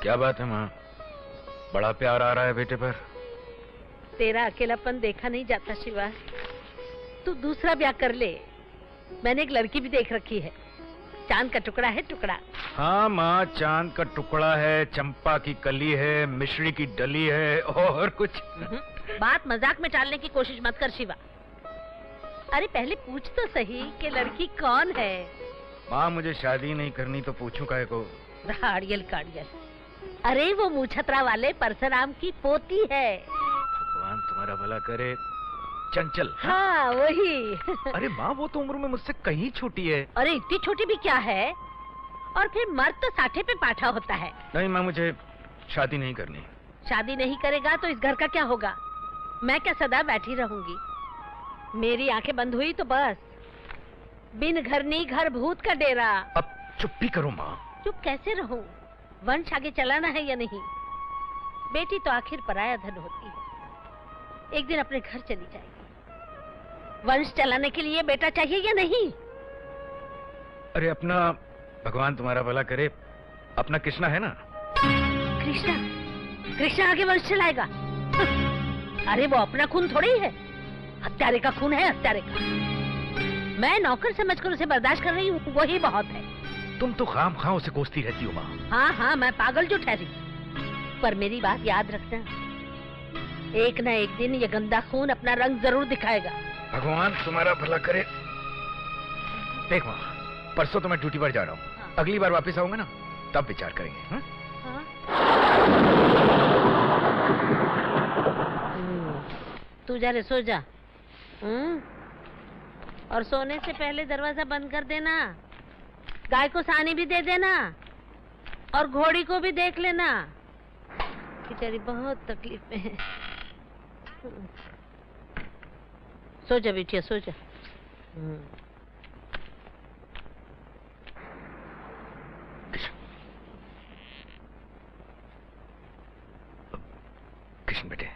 क्या बात है माँ? बड़ा प्यार आ रहा है बेटे पर। तेरा अकेलापन देखा नहीं जाता शिवा। तू दूसरा ब्याह कर ले। मैंने एक लड़की भी देख रखी है। चांद का टुकड़ा है, टुकड़ा। हाँ माँ, चांद का टुकड़ा है, चंपा की कली है, मिश्री की डली है, और कुछ। बात मजाक में टालने की कोशिश मत कर शिवा। अरे पहले पूछ तो सही कि लड़की कौन है। माँ मुझे शादी नहीं करनी तो पूछूं काहे को? राड़ियल काड़ियल। अरे वो मूछत्रा वाले परशुराम की पोती है। भगवान तुम्हारा भला करे। चंचल। हाँ वही। अरे माँ वो तो उम्र में मुझसे कहीं छोटी है। अरे इतनी छोटी भी क्या है। और फिर मर्द तो 60 पे पाठा होता है। नहीं माँ, मुझे शादी नहीं करनी। शादी नहीं करेगा तो इस घर का क्या होगा? मैं क्या सदा बैठी रहूंगी? मेरी आंखें बंद हुई तो बस बिन घर नहीं घर भूत का डेरा। अब चुप भी करो माँ। चुप कैसे रहूं? वंश आगे चलाना है या नहीं? बेटी तो आखिर पराया धन होती है। एक दिन अपने घर चली जाएगी। वंश चलाने के लिए बेटा चाहिए या नहीं? अरे अपना, भगवान तुम्हारा भला करे, अपना कृष्णा है ना? कृष्णा? कृष्णा आगे वंश चलाएगा? अरे वो अपना खून थोड़ी है, हत्यारे का खून है, हत्यारे का। मैं नौकर समझकर उसे बर्दाश्त कर रही हूँ, वही बहुत है। तुम तो खाम खां उसे कोसती रहती हो माँ। हाँ हाँ, मैं पागल जो ठहरी। पर मेरी बात याद रखना, एक न एक दिन ये गंदा खून अपना रंग जरूर दिखाएगा। भगवान तुम्हारा भला करे। देख माँ, परसों तो मैं ड्यूटी पर जा रहा हूँ। हाँ। अगली बार वापस आऊंगा ना, तब विचार करेंगे। हाँ? तू जा रे, सो जा। और सोने से पहले दरवाजा बंद कर देना। गाय को सानी भी दे देना और घोड़ी को भी देख लेना। बेचारी बहुत तकलीफ में है। सो जा बिटिया, सो जा। कृष्ण बेटे,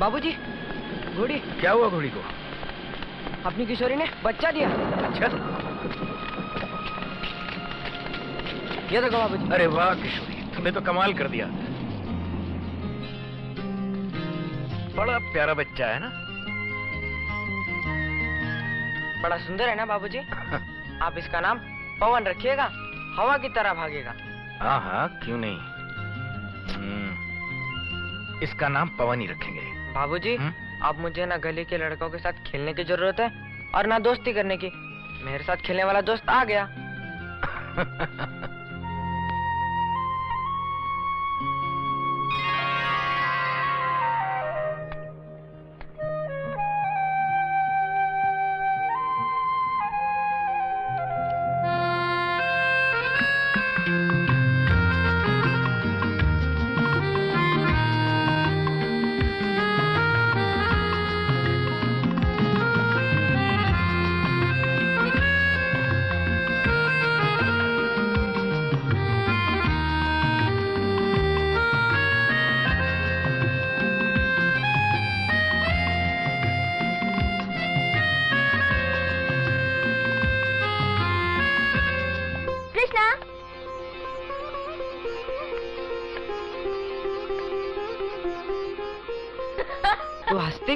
बाबूजी, घोड़ी। क्या हुआ घोड़ी को? अपनी किशोरी ने बच्चा दिया। अच्छा, ये देखो बाबूजी। अरे वाह किशोरी, तुमने तो कमाल कर दिया। बड़ा प्यारा बच्चा है ना? बड़ा सुंदर है ना बाबूजी? आप इसका नाम पवन रखिएगा, हवा की तरह भागेगा। हाँ हाँ, क्यों नहीं। इसका नाम पवन ही रखेंगे। बाबूजी, अब मुझे ना गली के लड़कों के साथ खेलने की जरूरत है और ना दोस्ती करने की। मेरे साथ खेलने वाला दोस्त आ गया।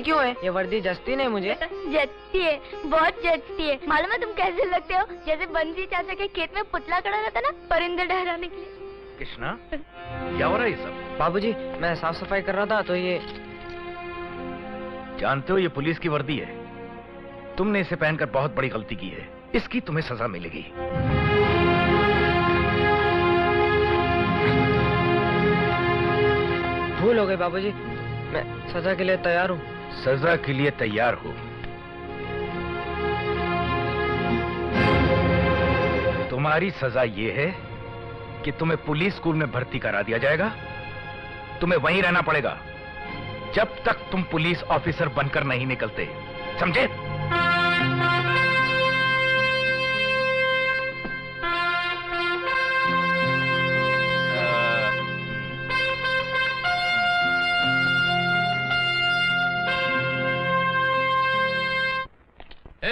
क्यों है? ये वर्दी जचती नहीं मुझे। जचती है, बहुत जचती है। मालूम है तुम कैसे लगते हो? जैसे बंसी चाचा के खेत में पुतला खड़ा रहता ना, परिंदे ठहराने के लिए। कृष्णा, क्या हो रहा है ये सब? बाबूजी, मैं साफ सफाई कर रहा था तो ये। जानते हो ये पुलिस की वर्दी है। तुमने इसे पहनकर बहुत बड़ी गलती की है। इसकी तुम्हें सजा मिलेगी। भूल हो गई बाबूजी, मैं सजा के लिए तैयार हूँ। सजा के लिए तैयार हो? तुम्हारी सजा ये है कि तुम्हें पुलिस स्कूल में भर्ती करा दिया जाएगा। तुम्हें वहीं रहना पड़ेगा जब तक तुम पुलिस ऑफिसर बनकर नहीं निकलते, समझे?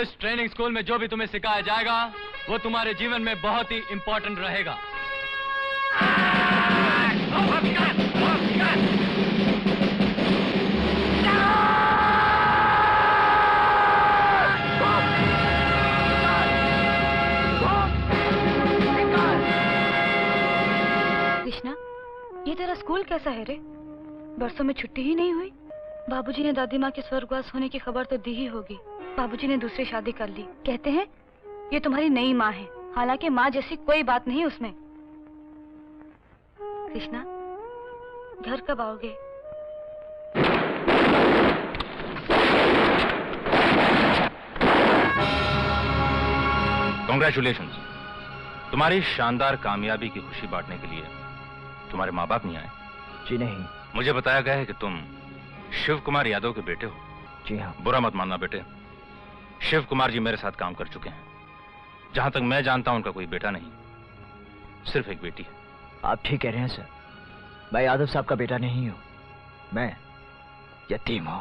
इस ट्रेनिंग स्कूल में जो भी तुम्हें सिखाया जाएगा वो तुम्हारे जीवन में बहुत ही इंपॉर्टेंट रहेगा। कृष्णा, ये तेरा स्कूल कैसा है रे? बरसों में छुट्टी ही नहीं हुई। बाबूजी ने दादी माँ के स्वर्गवास होने की खबर तो दी ही होगी। बाबूजी ने दूसरी शादी कर ली। कहते हैं ये तुम्हारी नई माँ है, हालांकि माँ जैसी कोई बात नहीं उसमें। कृष्णा, घर कब आओगे? कॉन्ग्रेचुलेशंस। तुम्हारी शानदार कामयाबी की खुशी बांटने के लिए तुम्हारे माँ बाप नहीं आए? जी नहीं। मुझे बताया गया है कि तुम शिव कुमार यादव के बेटे हो। जी हाँ। बुरा मत मानना बेटे, शिव कुमार जी मेरे साथ काम कर चुके हैं। जहां तक मैं जानता हूं उनका कोई बेटा नहीं, सिर्फ एक बेटी है। आप ठीक कह रहे हैं सर, मैं यादव साहब का बेटा नहीं हूं, मैं यतीम हूं।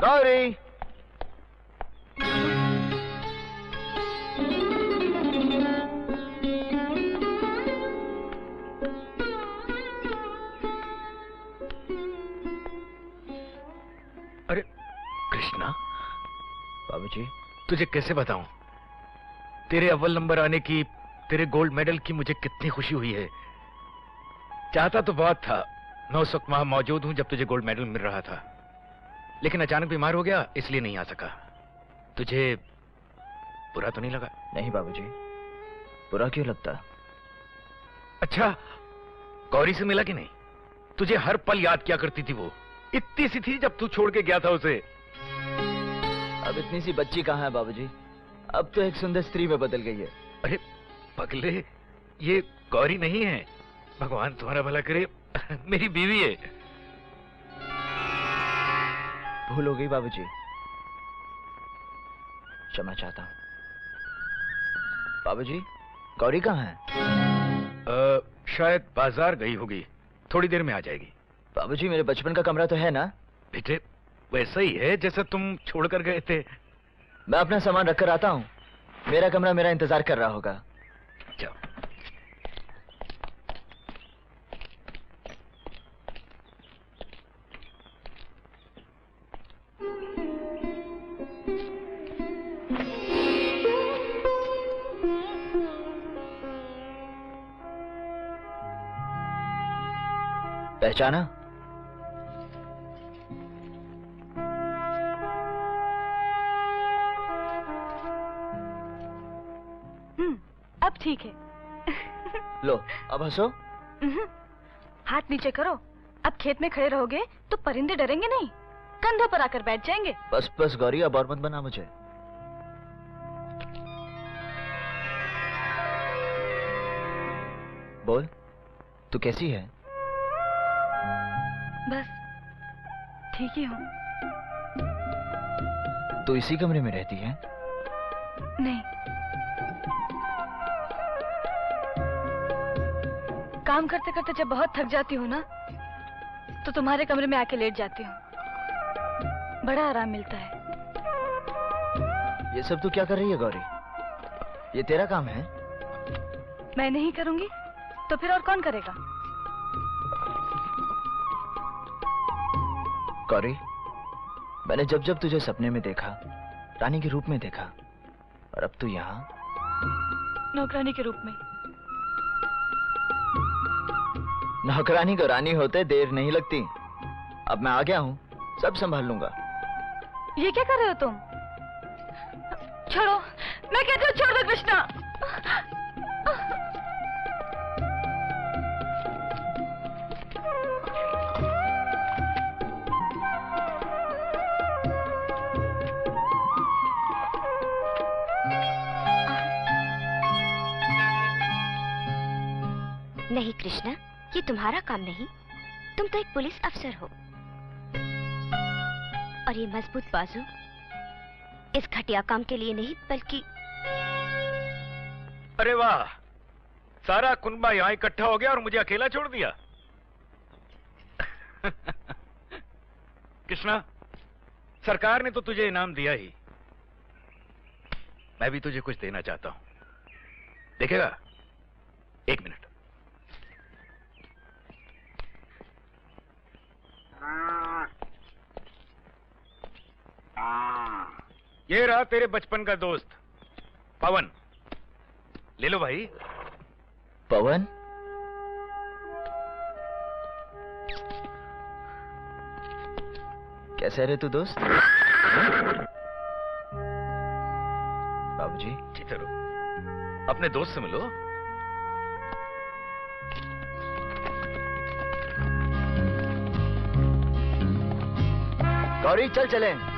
गौरी, अरे कृष्णा, बाबूजी तुझे कैसे बताऊं तेरे अव्वल नंबर आने की, तेरे गोल्ड मेडल की मुझे कितनी खुशी हुई है। चाहता तो बहुत था, मैं उस वक्त वहां मौजूद हूं जब तुझे गोल्ड मेडल मिल रहा था, लेकिन अचानक बीमार हो गया इसलिए नहीं आ सका। तुझे बुरा तो नहीं लगा? नहीं बाबूजी, बुरा क्यों लगता? अच्छा, गौरी से मिला कि नहीं? तुझे हर पल याद क्या करती थी वो, इतनी सी थी जब तू छोड़ के गया था उसे। अब इतनी सी बच्ची कहाँ है बाबूजी, अब तो एक सुंदर स्त्री में बदल गई है। अरे पगले, ये गौरी नहीं है, भगवान तुम्हारा भला करे, मेरी बीवी है। भूल हो गई बाबूजी, क्षमा चाहता हूँ। बाबूजी, गौरी कहाँ है? शायद बाजार गई होगी, थोड़ी देर में आ जाएगी। बाबूजी, मेरे बचपन का कमरा तो है ना? बेटे, वैसा ही है जैसा तुम छोड़कर गए थे। मैं अपना सामान रखकर आता हूँ, मेरा कमरा मेरा इंतजार कर रहा होगा। जाओ। पहचाना? अब ठीक है। लो, अब हंसो। हाथ नीचे करो। अब खेत में खड़े रहोगे तो परिंदे डरेंगे नहीं, कंधों पर आकर बैठ जाएंगे। बस बस गौरी, अब और मत बना मुझे। बोल, तू कैसी है? बस ठीक ही हूँ। तू इसी कमरे में रहती है? नहीं, काम करते करते जब बहुत थक जाती हूँ ना, तो तुम्हारे कमरे में आके लेट जाती हूँ। बड़ा आराम मिलता है। ये सब तू क्या कर रही है गौरी? ये तेरा काम है? मैं नहीं करूंगी तो फिर और कौन करेगा? गौरी, मैंने जब जब तुझे सपने में देखा, रानी के रूप में देखा, और अब तू यहाँ नौकरानी के रूप में। नौकरानी को रानी होते देर नहीं लगती। अब मैं आ गया हूँ, सब संभाल लूंगा। ये क्या कर रहे हो तुम? छोड़ो, मैं कहती हूँ छोड़ दो कृष्णा। नहीं कृष्णा, ये तुम्हारा काम नहीं। तुम तो एक पुलिस अफसर हो। और ये मजबूत बाजू इस घटिया काम के लिए नहीं, बल्कि अरे वाह, सारा कुनबा यहाँ इकट्ठा हो गया और मुझे अकेला छोड़ दिया। कृष्णा, सरकार ने तो तुझे इनाम दिया ही, मैं भी तुझे कुछ देना चाहता हूं। देखेगा? 1 मिनट। ये रहा तेरे बचपन का दोस्त पवन। ले लो भाई। पवन? कैसे रहे तू दोस्त? बाबूजी। ठीक है, अपने दोस्त से मिलो। गौरी चल चलें।